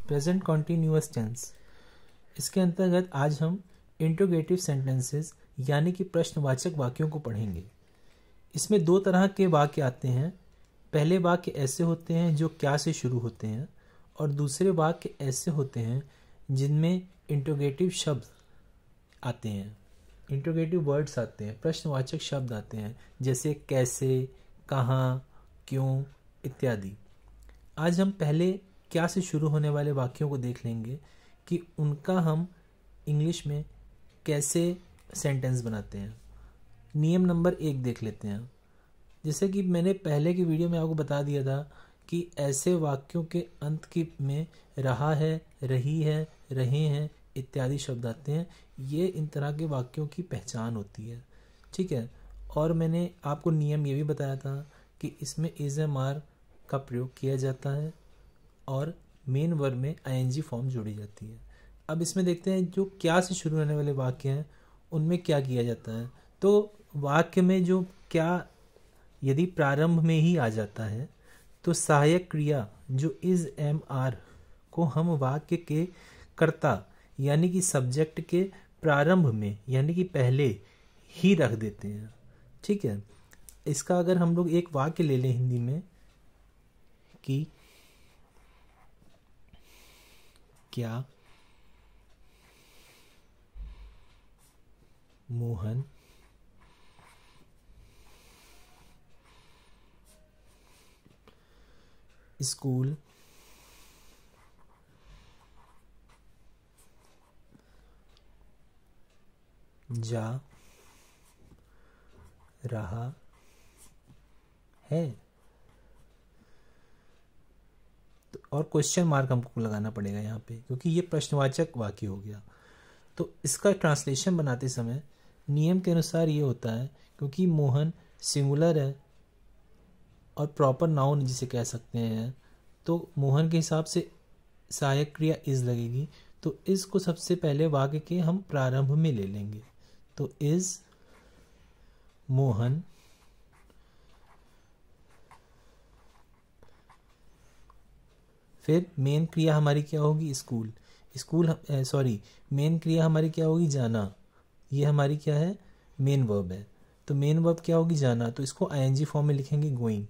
Present continuous tense. इसके अंतर्गत आज हम इंट्रोगेटिव सेंटेंसेस यानी कि प्रश्नवाचक वाक्यों को पढ़ेंगे। इसमें दो तरह के वाक्य आते हैं। पहले वाक्य ऐसे होते हैं जो क्या से शुरू होते हैं, और दूसरे वाक्य ऐसे होते हैं जिनमें इंट्रोगेटिव शब्द आते हैं, इंट्रोगेटिव वर्ड्स आते हैं, प्रश्नवाचक शब्द आते हैं, जैसे कैसे, कहाँ, क्यों इत्यादि। आज हम पहले क्या से शुरू होने वाले वाक्यों को देख लेंगे कि उनका हम इंग्लिश में कैसे सेंटेंस बनाते हैं। नियम नंबर 1 देख लेते हैं। जैसे कि मैंने पहले की वीडियो में आपको बता दिया था कि ऐसे वाक्यों के अंत की में रहा है, रही है, रहे हैं इत्यादि शब्द आते हैं। ये इन तरह के वाक्यों की पहचान होती है, ठीक है। और मैंने आपको नियम ये भी बताया था कि इसमें इज एम आर का प्रयोग किया जाता है और मेन वर्ब में आईएनजी फॉर्म जोड़ी जाती है। अब इसमें देखते हैं जो क्या से शुरू होने वाले वाक्य हैं उनमें क्या किया जाता है। तो वाक्य में जो क्या यदि प्रारंभ में ही आ जाता है तो सहायक क्रिया जो इज एम आर को हम वाक्य के कर्ता यानी कि सब्जेक्ट के प्रारंभ में यानी कि पहले ही रख देते हैं, ठीक है। इसका अगर हम लोग एक वाक्य ले लें हिंदी में कि क्या मोहन स्कूल जा रहा है, तो और क्वेश्चन मार्क हमको लगाना पड़ेगा यहाँ पे क्योंकि ये प्रश्नवाचक वाक्य हो गया। तो इसका ट्रांसलेशन बनाते समय नियम के अनुसार ये होता है, क्योंकि मोहन सिंगुलर है और प्रॉपर नाउन जिसे कह सकते हैं, तो मोहन के हिसाब से सहायक क्रिया इज लगेगी। तो इज को सबसे पहले वाक्य के हम प्रारंभ में ले लेंगे। तो इज मोहन फिर मेन क्रिया हमारी क्या होगी, स्कूल। मेन क्रिया हमारी क्या होगी, जाना। ये हमारी क्या है, मेन वर्ब है। तो मेन वर्ब क्या होगी, जाना। तो इसको आईएनजी फॉर्म में लिखेंगे, गोइंग।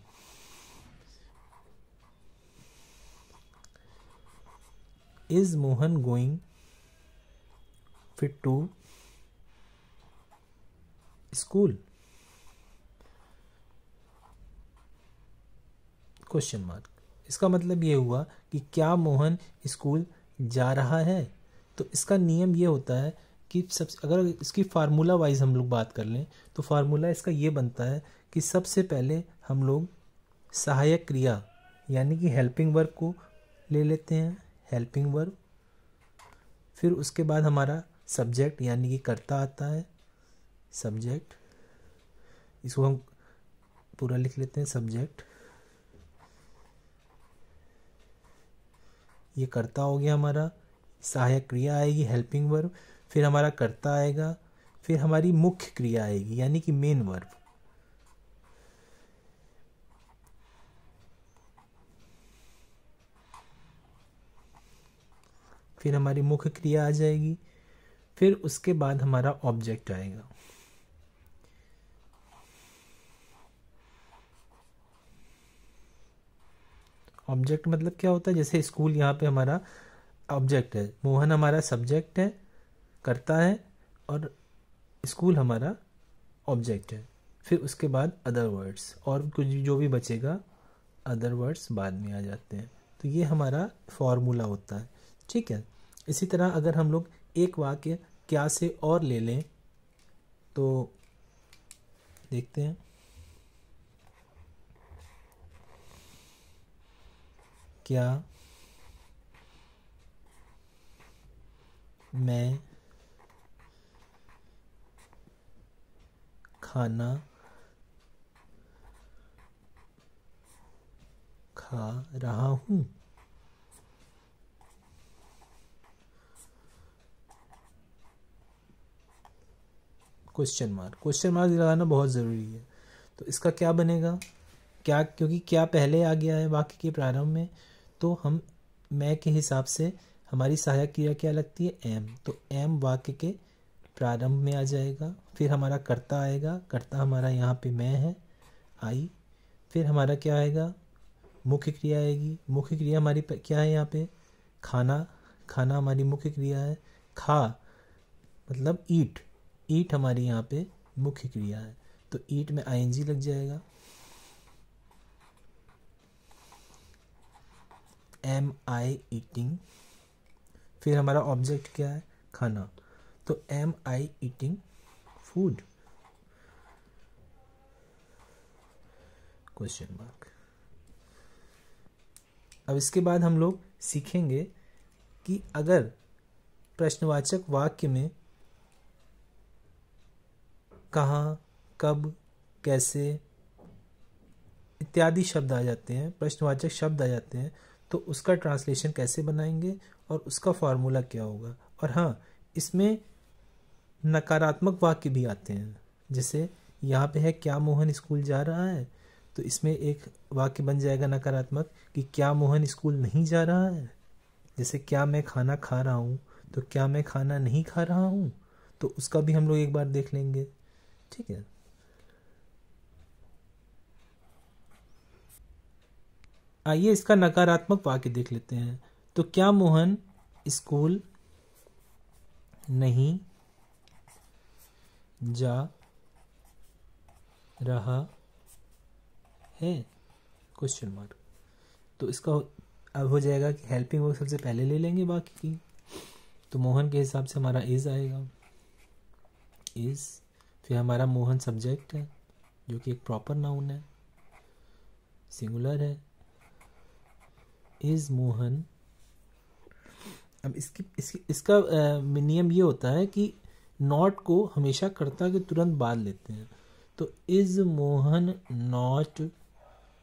इज मोहन गोइंग फिर टू स्कूल, क्वेश्चन मार्क। इसका मतलब ये हुआ कि क्या मोहन स्कूल जा रहा है। तो इसका नियम ये होता है कि अगर इसकी फार्मूला वाइज हम लोग बात कर लें तो फार्मूला इसका ये बनता है कि सबसे पहले हम लोग सहायक क्रिया यानी कि हेल्पिंग वर्ब को ले लेते हैं, हेल्पिंग वर्ब। फिर उसके बाद हमारा सब्जेक्ट यानी कि कर्ता आता है, सब्जेक्ट। इसको हम पूरा लिख लेते हैं, सब्जेक्ट। ये कर्ता हो गया हमारा। सहायक क्रिया आएगी, हेल्पिंग वर्ब। फिर हमारा कर्ता आएगा। फिर हमारी मुख्य क्रिया आएगी यानी कि मेन वर्ब। फिर हमारी मुख्य क्रिया आ जाएगी। फिर उसके बाद हमारा ऑब्जेक्ट आएगा। ऑब्जेक्ट मतलब क्या होता है, जैसे स्कूल यहाँ पे हमारा ऑब्जेक्ट है, मोहन हमारा सब्जेक्ट है, करता है, और स्कूल हमारा ऑब्जेक्ट है। फिर उसके बाद अदर वर्ड्स और कुछ जो भी बचेगा अदर वर्ड्स बाद में आ जाते हैं। तो ये हमारा फॉर्मूला होता है, ठीक है। इसी तरह अगर हम लोग एक वाक्य क्या से और ले लें तो देखते हैं। क्या मैं खाना खा रहा हूँ। क्वेश्चन मार्क लगाना बहुत ज़रूरी है। तो इसका क्या बनेगा, क्या, क्योंकि क्या पहले आ गया है वाक्य के प्रारंभ में, तो हम मैं के हिसाब से हमारी सहायक क्रिया क्या लगती है, एम। तो एम वाक्य के प्रारंभ में आ जाएगा। फिर हमारा कर्ता आएगा, कर्ता हमारा यहाँ पे मैं है, आई। फिर हमारा क्या आएगा, मुख्य क्रिया आएगी। मुख्य क्रिया हमारी क्या है यहाँ पे, खाना। खाना हमारी मुख्य क्रिया है। खा मतलब ईट, ईट हमारी यहाँ पे मुख्य क्रिया है। तो ईट में आईएनजी लग जाएगा। एम आई ईटिंग। फिर हमारा ऑब्जेक्ट क्या है, खाना। तो एम आई ईटिंग फूड, क्वेश्चन मार्क। अब इसके बाद हम लोग सीखेंगे कि अगर प्रश्नवाचक वाक्य में कहाँ, कब, कैसे इत्यादि शब्द आ जाते हैं, प्रश्नवाचक शब्द आ जाते हैं, तो उसका ट्रांसलेशन कैसे बनाएंगे और उसका फॉर्मूला क्या होगा। और हाँ, इसमें नकारात्मक वाक्य भी आते हैं। जैसे यहाँ पे है क्या मोहन स्कूल जा रहा है, तो इसमें एक वाक्य बन जाएगा नकारात्मक कि क्या मोहन स्कूल नहीं जा रहा है। जैसे क्या मैं खाना खा रहा हूँ, तो क्या मैं खाना नहीं खा रहा हूँ, तो उसका भी हम लोग एक बार देख लेंगे। ठीक है, आइए इसका नकारात्मक वाक्य देख लेते हैं। तो क्या मोहन स्कूल नहीं जा रहा है, क्वेश्चन मार्क। तो इसका अब हो जाएगा कि हेल्पिंग वर्ब सबसे पहले ले लेंगे बाकी की। तो मोहन के हिसाब से हमारा इज आएगा, इज। फिर हमारा मोहन सब्जेक्ट है जो कि एक प्रॉपर नाउन है, सिंगुलर है, इज मोहन। अब इसका नियम ये होता है कि नॉट को हमेशा कर्ता के तुरंत बाद लेते हैं। तो इज मोहन नॉट,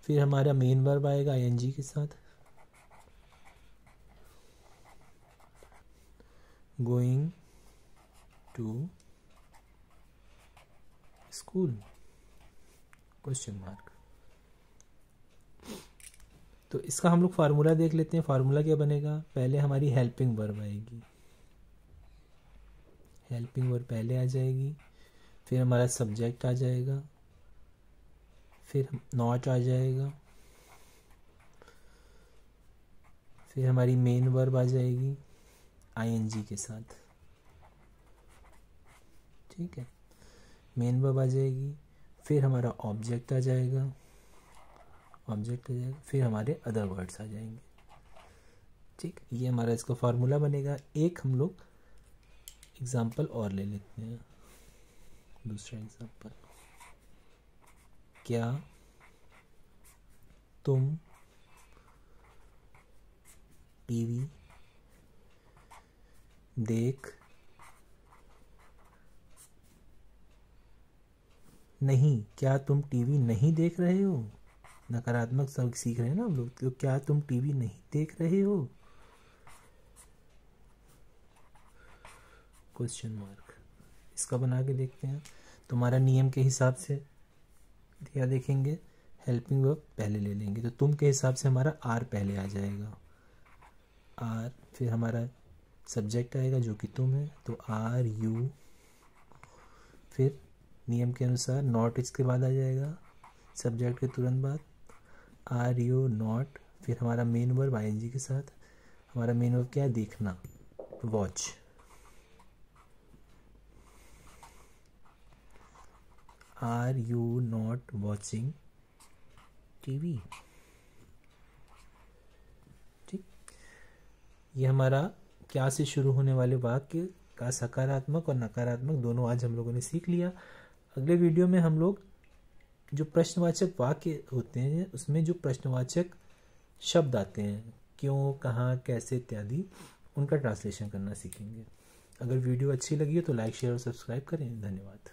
फिर हमारा मेन वर्ब आएगा आईएनजी के साथ, going to school, question mark. तो इसका हम लोग फार्मूला देख लेते हैं। फार्मूला क्या बनेगा, पहले हमारी हेल्पिंग वर्ब आएगी, हेल्पिंग वर्ब पहले आ जाएगी। फिर हमारा सब्जेक्ट आ जाएगा, फिर नॉट आ जाएगा, फिर हमारी मेन वर्ब आ जाएगी आईएनजी के साथ। ठीक है, मेन वर्ब आ जाएगी। फिर हमारा ऑब्जेक्ट आ जाएगा, ऑब्जेक्ट आ जाएगा। फिर हमारे अदर वर्ड्स आ जाएंगे। ठीक, ये हमारा इसका फार्मूला बनेगा। एक हम लोग एग्जाम्पल और ले लेते हैं, दूसरा एग्जाम्पल। क्या तुम टीवी देख नहीं, क्या तुम टीवी नहीं देख रहे हो। नकारात्मक शब्द सीख रहे हैं ना हम लोग। तो क्या तुम टीवी नहीं देख रहे हो, क्वेश्चन मार्क। इसका बना के देखते हैं। तुम्हारा नियम के हिसाब से क्या देखेंगे, हेल्पिंग वर्ब पहले ले लेंगे। तो तुम के हिसाब से हमारा आर पहले आ जाएगा, आर। फिर हमारा सब्जेक्ट आएगा जो कि तुम है, तो आर यू। फिर नियम के अनुसार नॉट इसके बाद आ जाएगा, सब्जेक्ट के तुरंत बाद, आर यू नॉट। फिर हमारा मेन वर्ब आईएनजी के साथ। हमारा मेन वर्ब क्या है, देखना, watch. Are you not watching TV. ठीक, ये हमारा क्या से शुरू होने वाले वाक्य का सकारात्मक और नकारात्मक दोनों आज हम लोगों ने सीख लिया। अगले वीडियो में हम लोग जो प्रश्नवाचक वाक्य होते हैं उसमें जो प्रश्नवाचक शब्द आते हैं, क्यों, कहाँ, कैसे इत्यादि, उनका ट्रांसलेशन करना सीखेंगे। अगर वीडियो अच्छी लगी हो तो लाइक, शेयर और सब्सक्राइब करें। धन्यवाद।